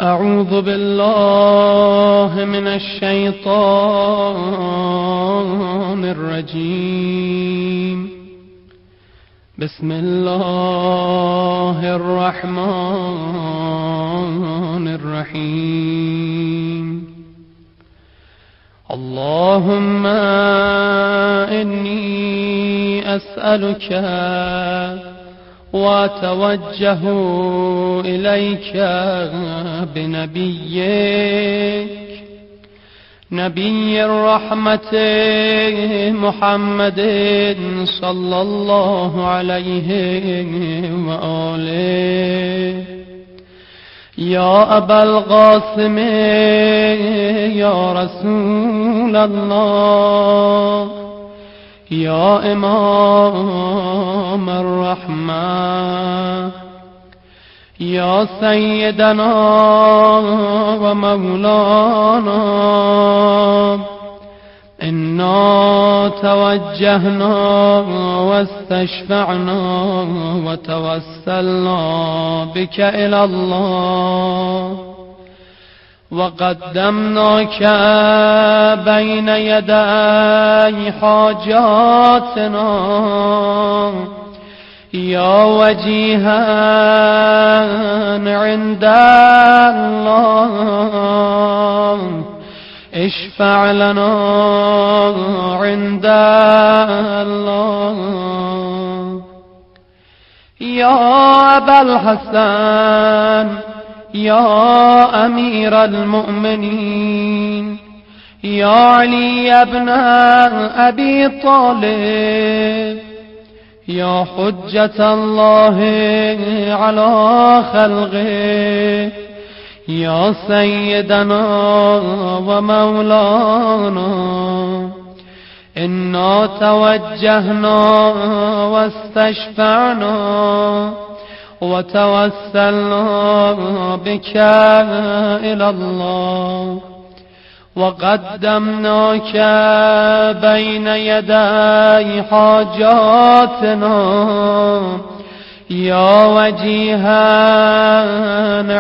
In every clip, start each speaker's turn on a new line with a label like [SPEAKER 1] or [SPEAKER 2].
[SPEAKER 1] أعوذ بالله من الشيطان الرجيم. بسم الله الرحمن الرحيم. اللهم إني أسألك وأتوجه إليك بنبيك نبي الرحمة محمد صلى الله عليه وآله. يا أبا القاسم يا رسول الله، يا إمام الرحمة، يا سيدنا ومولانا، إنا توجهنا واستشفعنا وتوسلنا بك إلى الله، وقدمناك بين يدي حاجاتنا يا وجيها عند الله، اشفع لنا عند الله. يا أبا الحسن، يا أمير المؤمنين، يا علي بن أبي طالب، يا حجة الله على خلقه، يا سيدنا ومولانا، إنا توجهنا واستشفعنا وتوسلنا بك إلى الله، وقدمناك بين يدي حاجاتنا يا وجيها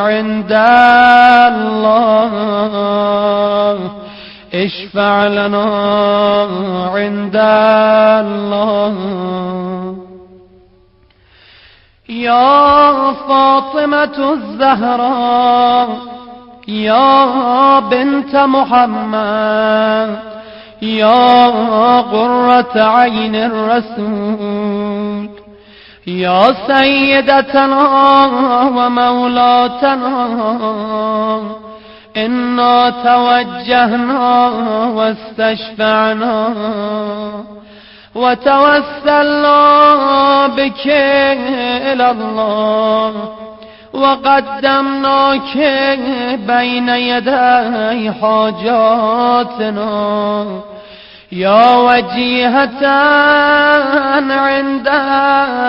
[SPEAKER 1] عند الله، اشفع لنا عند الله. يا فاطمة الزهراء، يا بنت محمد، يا قرة عين الرسول، يا سيدتنا ومولاتنا، إنا توجهنا واستشفعنا وتوسلنا بك إلى الله، وقدمناك بين يدي حاجاتنا يا وجيهة عند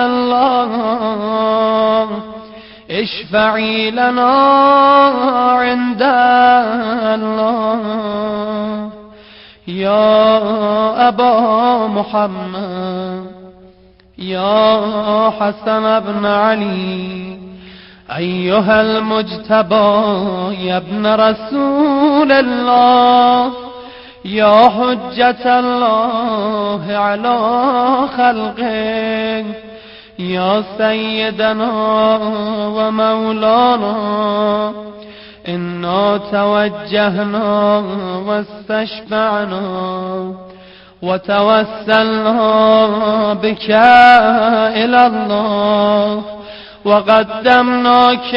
[SPEAKER 1] الله، اشفعي لنا عند الله. يا أبا محمد، يا حسن بن علي، أيها المجتبى يا ابن رسول الله، يا حجة الله على خلقه، يا سيدنا ومولانا، إنا توجهنا واستشفعنا وتوسلنا بك إلى الله، وقدمناك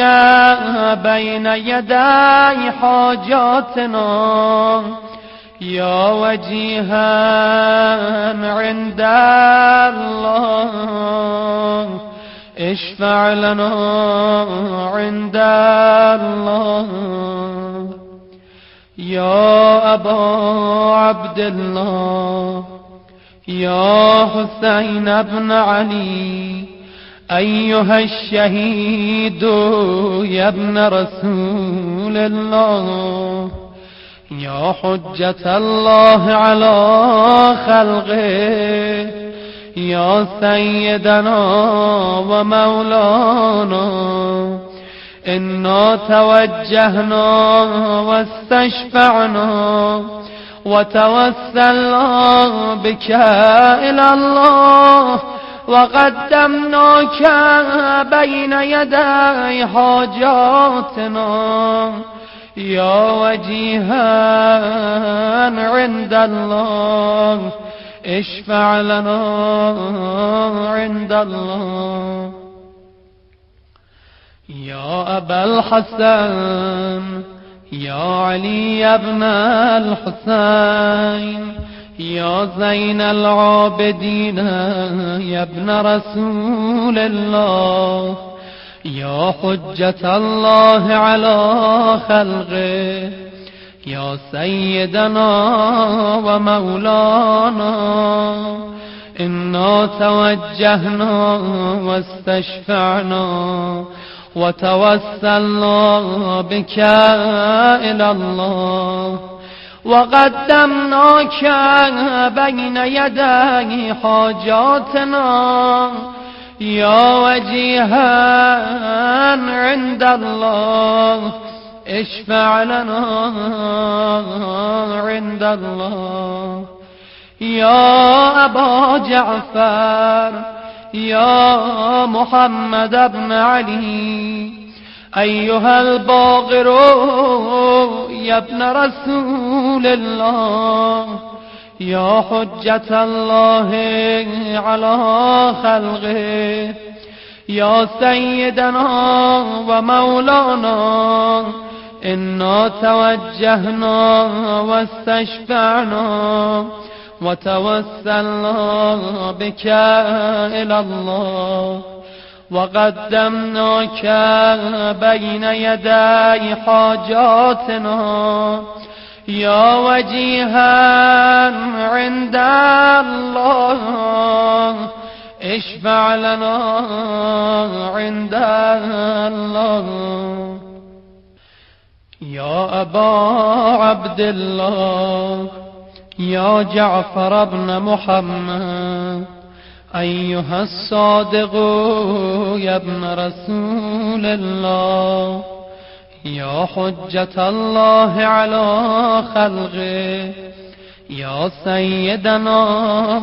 [SPEAKER 1] بين يدي حاجاتنا يا وجيها عند الله، اشفع لنا عند الله. يا أبا عبد الله، يا حسين بن علي، أيها الشهيد يا ابن رسول الله، يا حجة الله على خلقه، يا سيدنا ومولانا، إنا توجهنا واستشفعنا وتوسلنا بك إلى الله وقدمناك بين يدي حاجاتنا يا وجيها عند الله اشفع لنا عند الله. يا أبا الحسن يا علي بن الحسين يا زين العابدين يا ابن رسول الله يا حجة الله على خلقه يا سيدنا ومولانا إنا توجهنا واستشفعنا وتوسلنا بك إلى الله وقدمناك بين يدي حاجاتنا يا وجيها عند الله اشفع لنا عند الله. يا أبا جعفر يا محمد بن علي أيها الباقر يا ابن رسول الله يا حجة الله على خلقه يا سيدنا ومولانا إنا توجهنا واستشفعنا وتوسلنا بك إلى الله وقدمناك بين يدي حاجاتنا يا وجيها عند الله اشفع لنا عند الله. يا أبا عبد الله يا جعفر بن محمد أيها الصادق يا ابن رسول الله يا حجة الله على خلقه يا سيدنا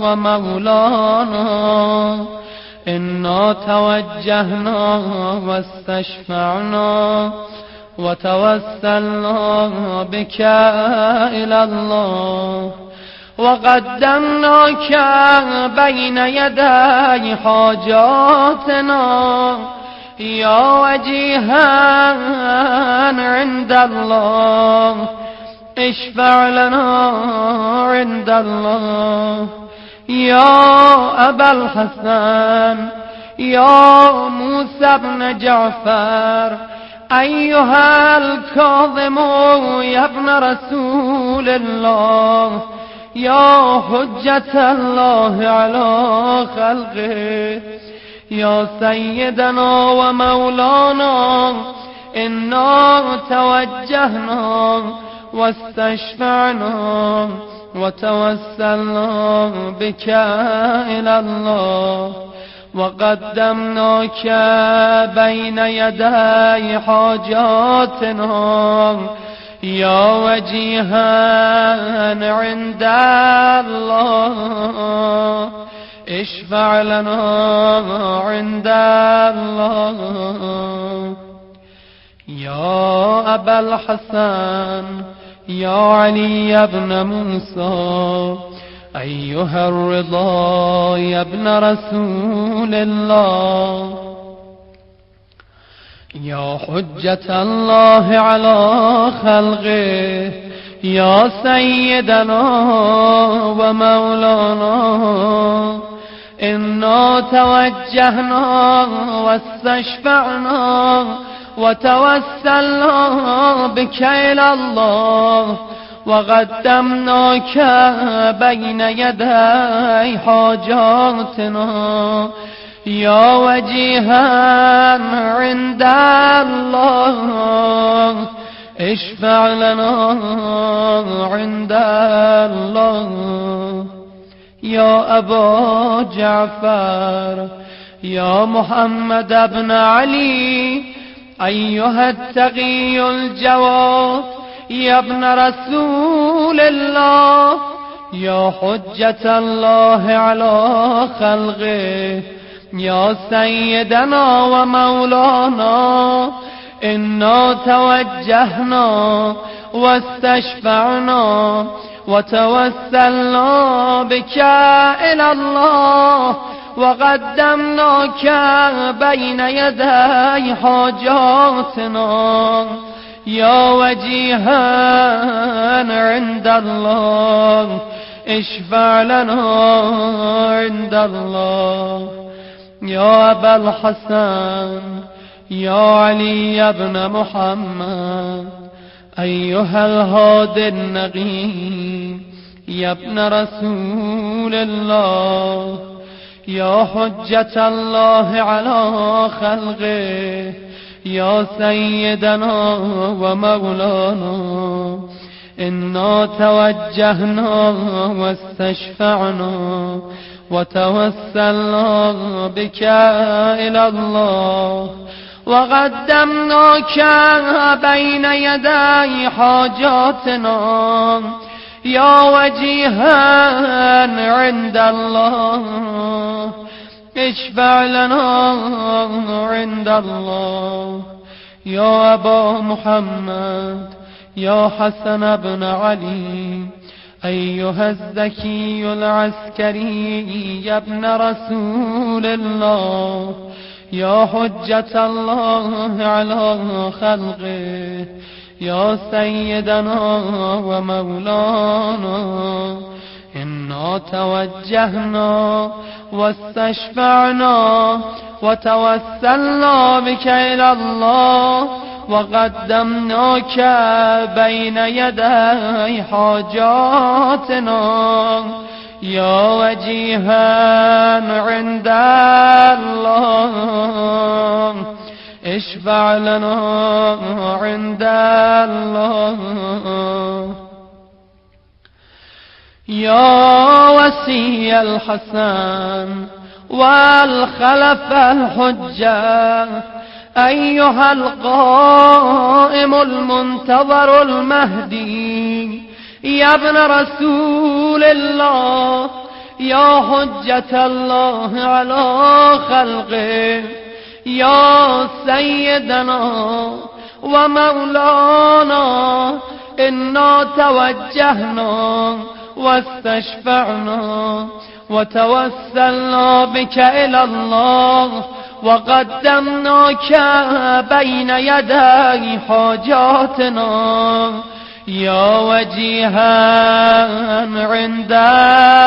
[SPEAKER 1] ومولانا إنا توجهنا واستشفعنا وتوسلنا بك إلى الله وقدمناك بين يدي حاجاتنا يا وجيها عند الله اشفع لنا عند الله. يا أبا الحسن يا موسى بن جعفر أيها الكاظم يا ابن رسول الله يا حجة الله على خلقه يا سيدنا ومولانا إنا توجهنا واستشفعنا وتوسلنا بك إلى الله وقدمناك بين يدي حاجاتنا يا وجيها عند الله اشفع لنا عند الله. يا أبا الحسن يا علي بن موسى أيها الرضا يا ابن رسول الله يا حجة الله على خلقه يا سيدنا ومولانا إنا توجهنا واستشفعنا وتوسلنا بك إلى الله وقدمناك بين يدي حاجاتنا يا وجيها عند الله اشفع لنا عند الله. يا أبا جعفر يا محمد بن علي أيها التقي الجواد يا ابن رسول الله، يا حجة الله على خلقه، يا سيدنا ومولانا، إنا توجهنا واستشفعنا وتوسلنا بك إلى الله، وقدمناك بين يدي حاجاتنا، يا وجيها عند الله اشفع لنا عند الله. يا أبا الحسن يا علي بن محمد، أيها الهادي النقي يا ابن رسول الله، يا حجة الله على خلقه، يا سيدنا ومولانا، إنا توجهنا واستشفعنا وتوسلنا بك إلى الله، وقدمناك بين يدي حاجاتنا، يا وجيها عند الله اشفع لنا عند الله. يا أبا محمد يا حسن بن علي، أيها الزكي العسكري يا ابن رسول الله، يا حجة الله على خلقه، يا سيدنا ومولانا، إنا توجهنا واستشفعنا وتوسلنا بك إلى الله، وقدمناك بين يدي حاجاتنا، يا وجيها عند الله اشفع لنا عند الله. يا وسي الحسن والخلف الحجة، أيها القائم المنتظر المهدي يا ابن رسول الله، يا حجة الله على خلقه، يا سيدنا ومولانا، إنا توجهنا واستشفعنا وتوسلنا بك إلى الله، وقدمناك بين يدي حاجاتنا، يا وجيها عند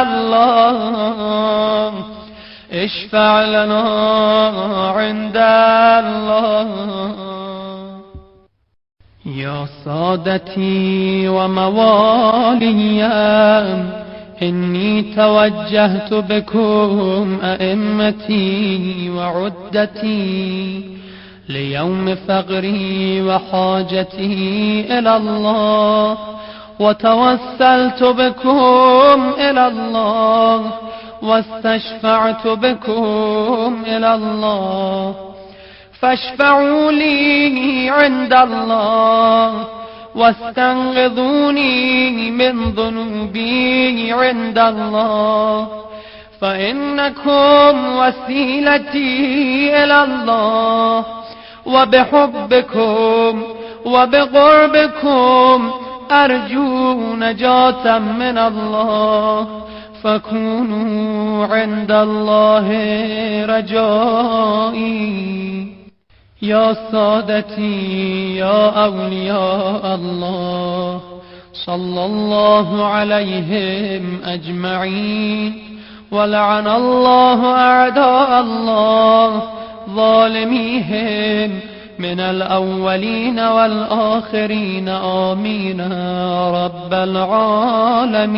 [SPEAKER 1] الله اشفع لنا عند الله. يا سادتي وموالي، إني توجهت بكم أئمتي وعدتي ليوم فقري وحاجتي إلى الله، وتوسلت بكم إلى الله واستشفعت بكم إلى الله، فاشفعوا لي عند الله واستنقذوني من ذنوبي عند الله، فإنكم وسيلتي إلى الله، وبحبكم وبقربكم أرجو نجاة من الله، فكونوا عند الله رجائي. يا سادتي يا أولياء الله، صلى الله عليهم أجمعين، ولعن الله أعداء الله ظالميهم من الأولين والآخرين، آمين رب العالمين.